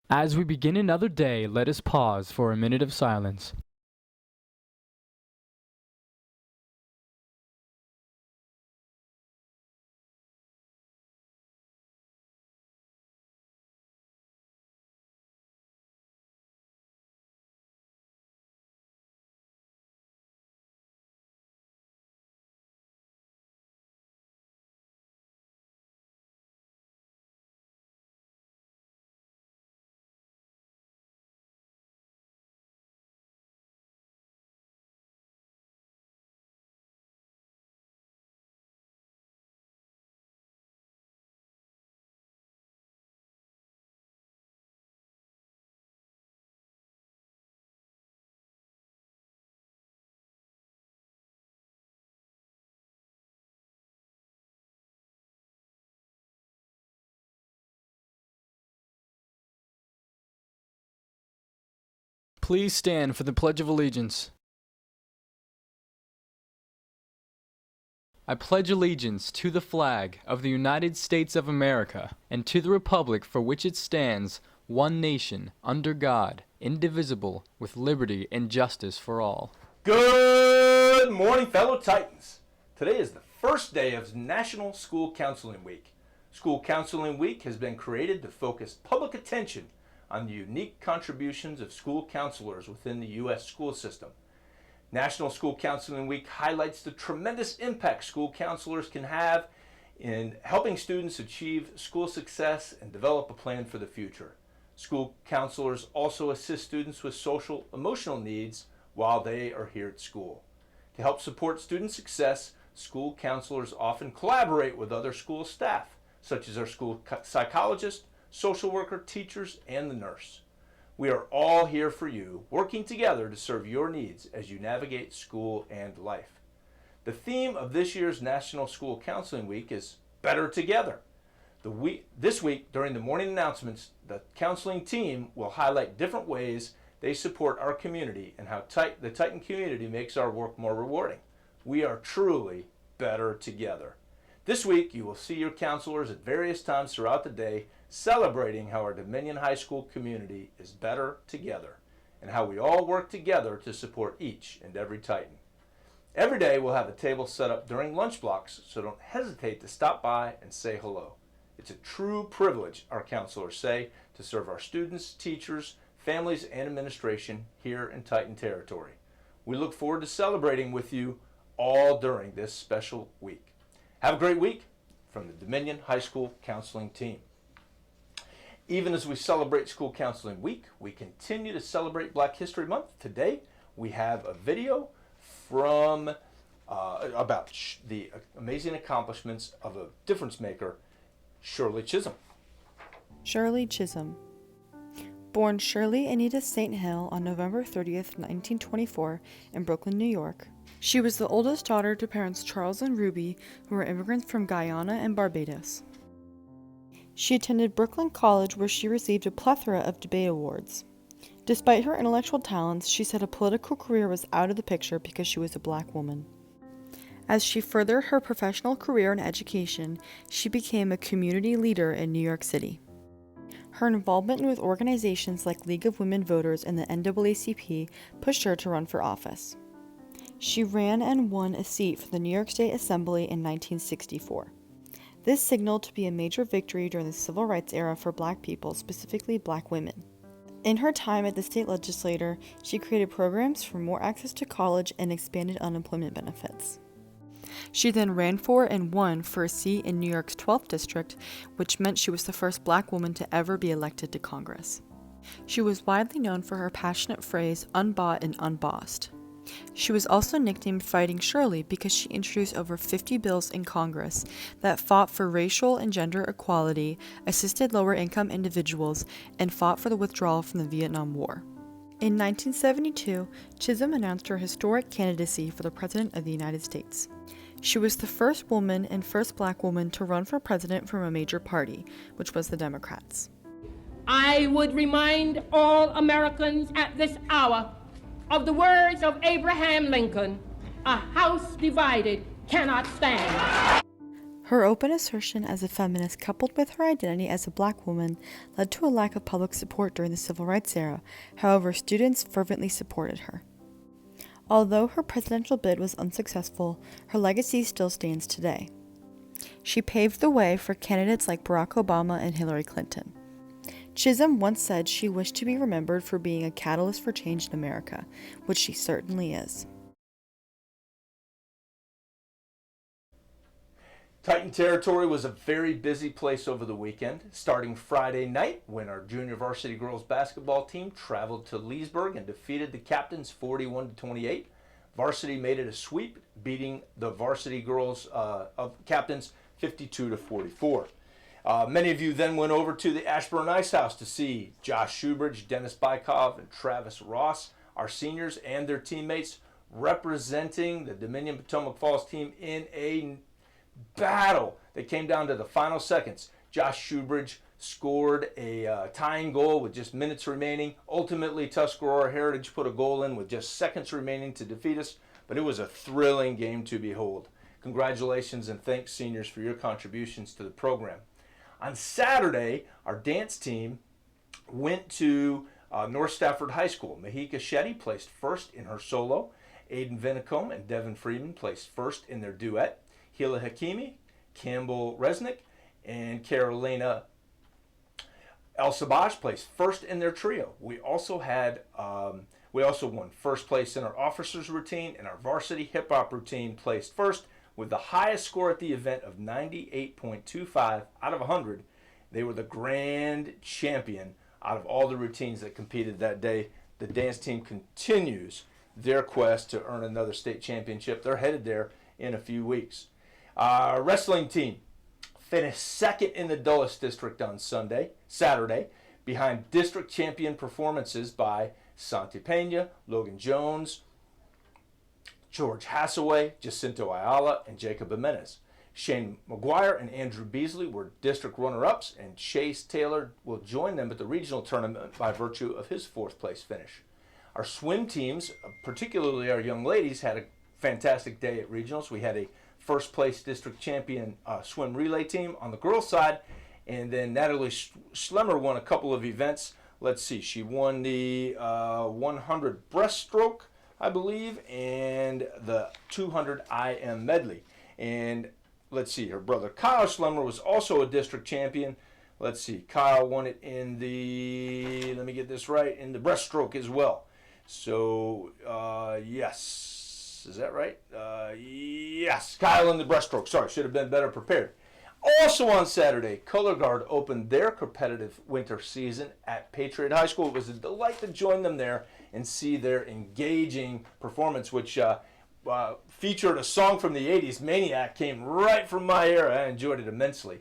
As we begin another day, let us pause for a minute of silence. Please stand for the Pledge of Allegiance. I pledge allegiance to the flag of the United States of America and to the republic for which it stands, one nation, under God, indivisible, with liberty and justice for all. Good morning, fellow Titans. Today is the first day of National School Counseling Week. School Counseling Week has been created to focus public attention on the unique contributions of school counselors within the U.S. school system. National School Counseling Week highlights the tremendous impact school counselors can have in helping students achieve school success and develop a plan for the future. School counselors also assist students with social, emotional needs while they are here at school. To help support student success, school counselors often collaborate with other school staff, such as our school psychologist, social worker, teachers, and the nurse. We are all here for you, working together to serve your needs as you navigate school and life. The theme of this year's National School Counseling Week is Better Together. This week, during the morning announcements, the counseling team will highlight different ways they support our community and how the Titan community makes our work more rewarding. We are truly better together. This week, you will see your counselors at various times throughout the day celebrating how our Dominion High School community is better together and how we all work together to support each and every Titan. Every day, we'll have a table set up during lunch blocks, so don't hesitate to stop by and say hello. It's a true privilege, our counselors say, to serve our students, teachers, families, and administration here in Titan territory. We look forward to celebrating with you all during this special week. Have a great week from the Dominion High School Counseling Team. Even as we celebrate School Counseling Week, we continue to celebrate Black History Month. Today, we have a video from about the amazing accomplishments of a difference maker, Shirley Chisholm. Shirley Chisholm. Born Shirley Anita St. Hill on November 30th, 1924, in Brooklyn, New York. She was the oldest daughter to parents Charles and Ruby, who were immigrants from Guyana and Barbados. She attended Brooklyn College, where she received a plethora of debate awards. Despite her intellectual talents, she said a political career was out of the picture because she was a black woman. As she furthered her professional career in education, she became a community leader in New York City. Her involvement with organizations like League of Women Voters and the NAACP pushed her to run for office. She ran and won a seat for the New York State Assembly in 1964. This signaled to be a major victory during the civil rights era for black people, specifically black women. In her time at the state legislature, she created programs for more access to college and expanded unemployment benefits. She then ran for and won for a seat in New York's 12th district, which meant she was the first black woman to ever be elected to Congress. She was widely known for her passionate phrase, "unbought and unbossed." She was also nicknamed Fighting Shirley because she introduced over 50 bills in Congress that fought for racial and gender equality, assisted lower-income individuals, and fought for the withdrawal from the Vietnam War. In 1972, Chisholm announced her historic candidacy for the President of the United States. She was the first woman and first black woman to run for president from a major party, which was the Democrats. I would remind all Americans at this hour of the words of Abraham Lincoln, "A house divided cannot stand." Her open assertion as a feminist, coupled with her identity as a black woman, led to a lack of public support during the Civil Rights era. However, students fervently supported her. Although her presidential bid was unsuccessful, her legacy still stands today. She paved the way for candidates like Barack Obama and Hillary Clinton. Chisholm once said she wished to be remembered for being a catalyst for change in America, which she certainly is. Titan territory was a very busy place over the weekend, starting Friday night when our junior varsity girls basketball team traveled to Leesburg and defeated the Captains 41-28. Varsity made it a sweep, beating the varsity girls of Captains 52-44. Many of you then went over to the Ashburn Ice House to see Josh Shoebridge, Dennis Bykov, and Travis Ross, our seniors, and their teammates representing the Dominion Potomac Falls team in a battle that came down to the final seconds. Josh Shoebridge scored a tying goal with just minutes remaining. Ultimately, Tuscarora Heritage put a goal in with just seconds remaining to defeat us, but it was a thrilling game to behold. Congratulations and thanks, seniors, for your contributions to the program. On Saturday, our dance team went to North Stafford High School. Mahika Shetty placed first in her solo. Aiden Vinicombe and Devin Freeman placed first in their duet. Hila Hakimi, Campbell Resnick, and Carolina El Sabaj placed first in their trio. We also won first place in our officers routine, and our varsity hip hop routine placed first with the highest score at the event of 98.25 out of 100. They were the grand champion out of all the routines that competed that day. The dance team continues their quest to earn another state championship. They're headed there in a few weeks. Our wrestling team finished second in the Dulles District on Saturday, behind district champion performances by Santi Pena, Logan Jones, George Hassaway, Jacinto Ayala, and Jacob Jimenez. Shane McGuire and Andrew Beasley were district runner-ups, and Chase Taylor will join them at the regional tournament by virtue of his fourth place finish. Our swim teams, particularly our young ladies, had a fantastic day at regionals. We had a first place district champion swim relay team on the girls' side, and then Natalie Schlemmer won a couple of events. Let's see, she won the 100 breaststroke, I believe, and the 200 IM medley. And let's see, her brother Kyle Schlemmer was also a district champion. Let's see, Kyle won it in the, let me get this right, in the breaststroke as well. So, yes. Is that right? Yes, Kyle in the breaststroke. Sorry, should have been better prepared. Also on Saturday, Color Guard opened their competitive winter season at Patriot High School. It was a delight to join them there and see their engaging performance, which featured a song from the 80s. Maniac came right from my era. I enjoyed it immensely.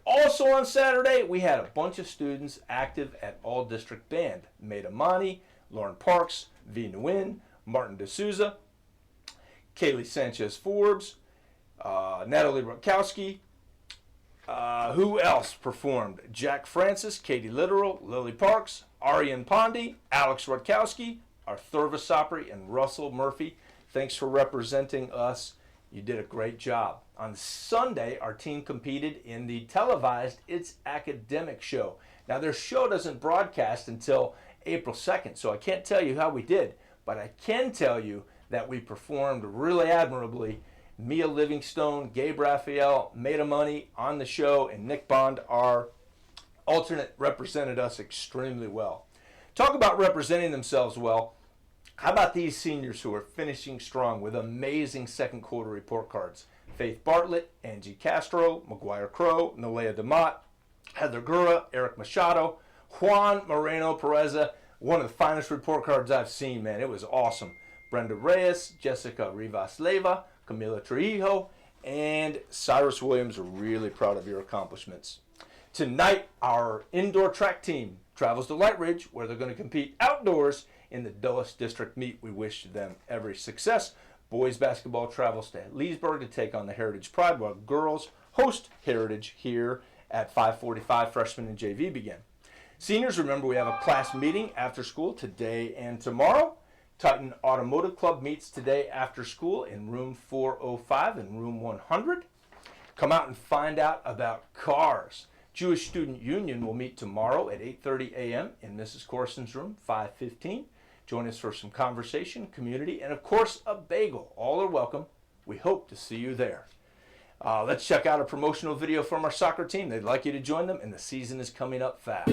Also on Saturday, we had a bunch of students active at All District Band. Maida Mani, Lauren Parks, V. Nguyen, Martin D'Souza, Kaylee Sanchez-Forbes, Natalie Rutkowski. Who else performed? Jack Francis, Katie Literal, Lily Parks, Arian Pondy, Alex Rutkowski, Arthurva Sopri, and Russell Murphy. Thanks for representing us. You did a great job. On Sunday, our team competed in the televised It's Academic show. Now, their show doesn't broadcast until April 2nd, so I can't tell you how we did, but I can tell you that we performed really admirably. Mia Livingstone, Gabe Raphael, Maida Money on the show, and Nick Bond, our alternate, represented us extremely well. Talk about representing themselves well. How about these seniors who are finishing strong with amazing second quarter report cards? Faith Bartlett, Angie Castro, McGuire Crow, Nalea DeMott, Heather Gura, Eric Machado, Juan Moreno Pereza. One of the finest report cards I've seen, man. It was awesome. Brenda Reyes, Jessica Rivas Leyva, Camila Trujillo, and Cyrus Williams. Are really proud of your accomplishments. Tonight, our indoor track team travels to Light Ridge, where they're going to compete outdoors in the Dulles District meet. We wish them every success. Boys basketball travels to Leesburg to take on the Heritage Pride, while girls host Heritage here at 5:45. Freshmen and JV begin. Seniors, remember we have a class meeting after school today and tomorrow. Titan Automotive Club meets today after school in room 405 and room 100. Come out and find out about cars. Jewish Student Union will meet tomorrow at 8:30 a.m. in Mrs. Corson's room, 515. Join us for some conversation, community, and of course, a bagel. All are welcome. We hope to see you there. Let's check out a promotional video from our soccer team. They'd like you to join them, and the season is coming up fast.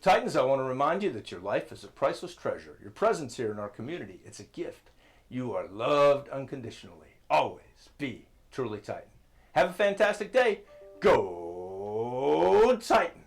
Titans, I want to remind you that your life is a priceless treasure. Your presence here in our community, it's a gift. You are loved unconditionally. Always be truly Titan. Have a fantastic day. Go Titans!